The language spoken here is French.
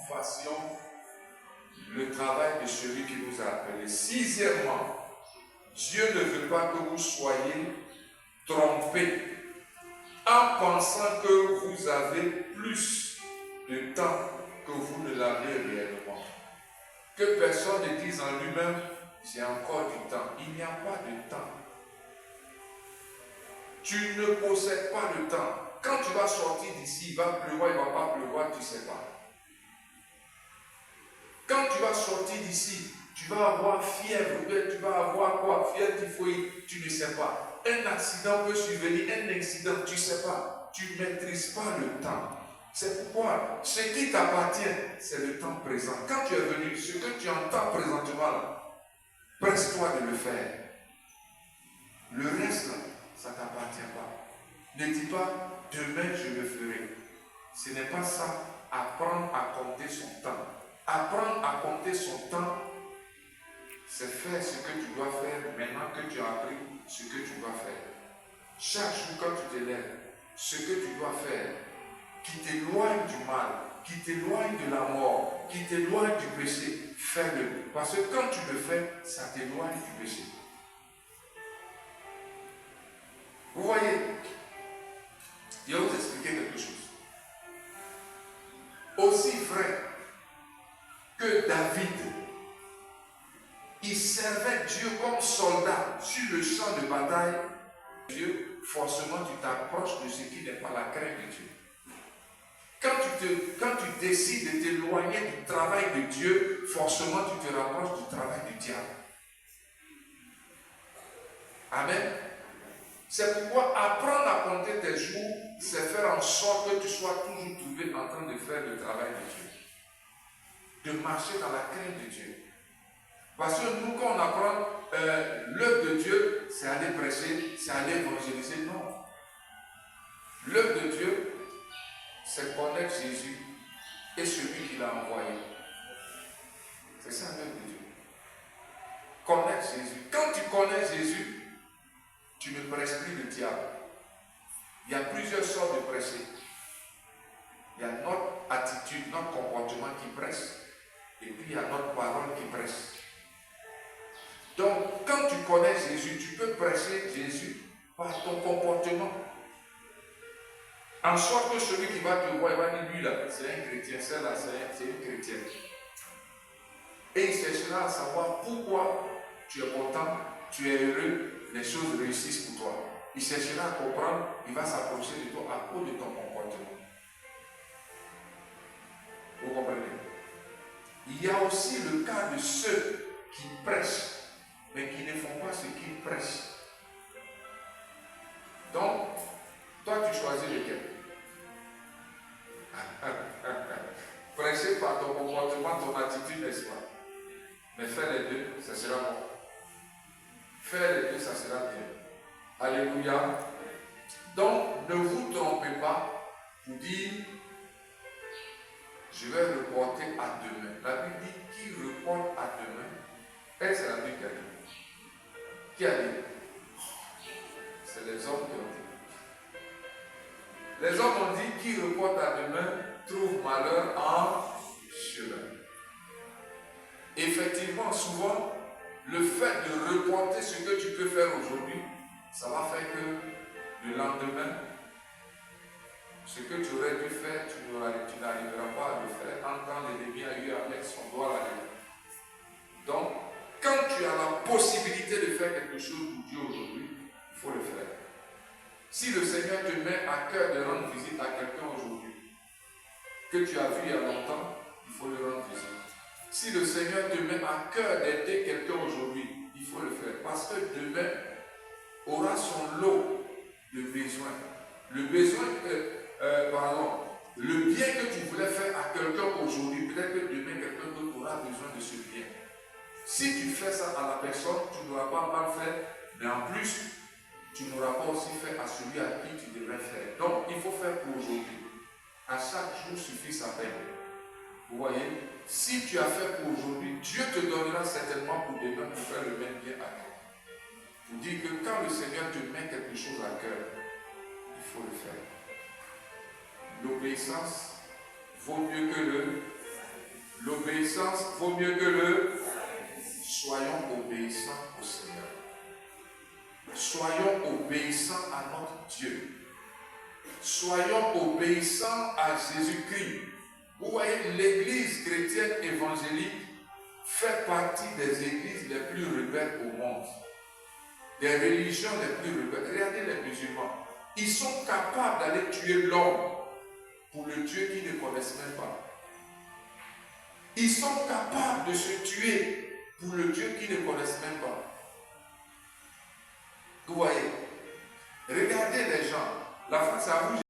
fassions le travail de celui qui nous a appelés. Sixièmement, Dieu ne veut pas que vous soyez trompés en pensant que vous avez plus de temps que vous ne l'avez réellement. Que personne ne dise en lui-même, j'ai encore du temps. Il n'y a pas de temps. Tu ne possèdes pas de temps. Quand tu vas sortir d'ici, il va pleuvoir, il ne va pas pleuvoir, tu ne sais pas. Quand tu vas sortir d'ici, tu vas avoir fièvre, tu vas avoir quoi? Fièvre, typhoïde, tu ne sais pas. Un accident peut survenir, un incident, tu ne sais pas. Tu ne maîtrises pas le temps. C'est pourquoi ce qui t'appartient, c'est le temps présent. Quand tu es venu, ce que tu entends présentement, presse-toi de le faire. Le reste, là, ça ne t'appartient pas. Ne dis pas, demain je le ferai. Ce n'est pas ça. Apprendre à compter son temps. Apprendre à compter son temps, c'est faire ce que tu dois faire maintenant que tu as appris ce que tu dois faire. Chaque jour quand tu te lèves, ce que tu dois faire, qui t'éloigne du mal, qui t'éloigne de la mort, qui t'éloigne du péché, fais-le. Parce que quand tu le fais, ça t'éloigne du péché. Vous voyez, je vais vous expliquer quelque chose. Aussi vrai que David, il servait Dieu comme soldat sur le champ de bataille. Dieu, forcément, tu t'approches de ce qui n'est pas la crainte de Dieu. Quand tu décides de t'éloigner du travail de Dieu, forcément, tu te rapproches du travail du diable. Amen. C'est pourquoi apprendre à compter tes jours, c'est faire en sorte que tu sois toujours trouvé en train de faire le travail de Dieu. De marcher dans la crainte de Dieu. Parce que nous, quand on apprend l'œuvre de Dieu, c'est aller prêcher, c'est aller évangéliser. Non. L'œuvre de Dieu, c'est connaître Jésus et celui qui l'a envoyé. C'est ça l'œuvre de Dieu. Connaître Jésus. Quand tu connais Jésus, tu ne prêches plus le diable. Il y a plusieurs sortes de prêcher. Il y a notre attitude, notre comportement qui presse. Et puis il y a notre parole qui presse. Donc, quand tu connais Jésus, tu peux prêcher Jésus par ton comportement. En sorte que celui qui va te voir, il va dire, lui là, c'est un chrétien, celle-là, c'est une chrétienne. Et il cherchera à savoir pourquoi tu es content, tu es heureux, les choses réussissent pour toi. Il cherchera à comprendre, il va s'approcher de toi à cause de ton comportement. Vous comprenez? Il y a aussi le cas de ceux qui prêchent, mais qui ne font pas ce qu'ils prêchent. Donc, toi tu choisis lequel? Prêcher par ton comportement, ton attitude, n'est-ce pas? Mais faire les deux, ça sera bon. Faire les deux, ça sera bien. Alléluia. Donc, ne vous trompez pas pour dire, je vais reporter à demain. La Bible dit, qui reporte à demain? Est-ce la Bible qui a dit? C'est les hommes qui ont dit. Les hommes ont dit, qui reporte à demain trouve malheur en chemin. Effectivement, souvent, le fait de reporter ce que tu peux faire aujourd'hui, ça va faire que le lendemain, ce que tu aurais dû faire, tu n'arriveras pas à le faire. Quand l'ennemi a eu à mettre son doigt là-dedans. Donc, quand tu as la possibilité de faire quelque chose pour Dieu aujourd'hui, il faut le faire. Si le Seigneur te met à cœur de rendre visite à quelqu'un aujourd'hui, que tu as vu il y a longtemps, il faut le rendre visite. Si le Seigneur te met à cœur d'aider quelqu'un aujourd'hui, il faut le faire. Parce que demain aura son lot de besoins. Le besoin, le bien que tu voulais faire à quelqu'un aujourd'hui, peut-être que demain quelqu'un d'autre aura besoin de ce bien. Si tu fais ça à la personne, tu n'auras pas mal fait, mais en plus, tu n'auras pas aussi fait à celui à qui tu devrais faire. Donc, il faut faire pour aujourd'hui. À chaque jour suffit sa peine. Vous voyez, si tu as fait pour aujourd'hui, Dieu te donnera certainement pour demain pour faire le même bien à toi. Vous dites que quand le Seigneur te met quelque chose à cœur, il faut le faire. L'obéissance vaut mieux que le L'obéissance vaut mieux que le... Soyons obéissants au Seigneur. Soyons obéissants à notre Dieu. Soyons obéissants à Jésus-Christ. Vous voyez, l'église chrétienne évangélique fait partie des églises les plus rebelles au monde. Des religions les plus rebelles. Regardez les musulmans. Ils sont capables d'aller tuer l'homme pour le Dieu qu'ils ne connaissent même pas. Ils sont capables de se tuer pour le Dieu qu'ils ne connaissent même pas. Vous voyez, regardez les gens. La face à vous,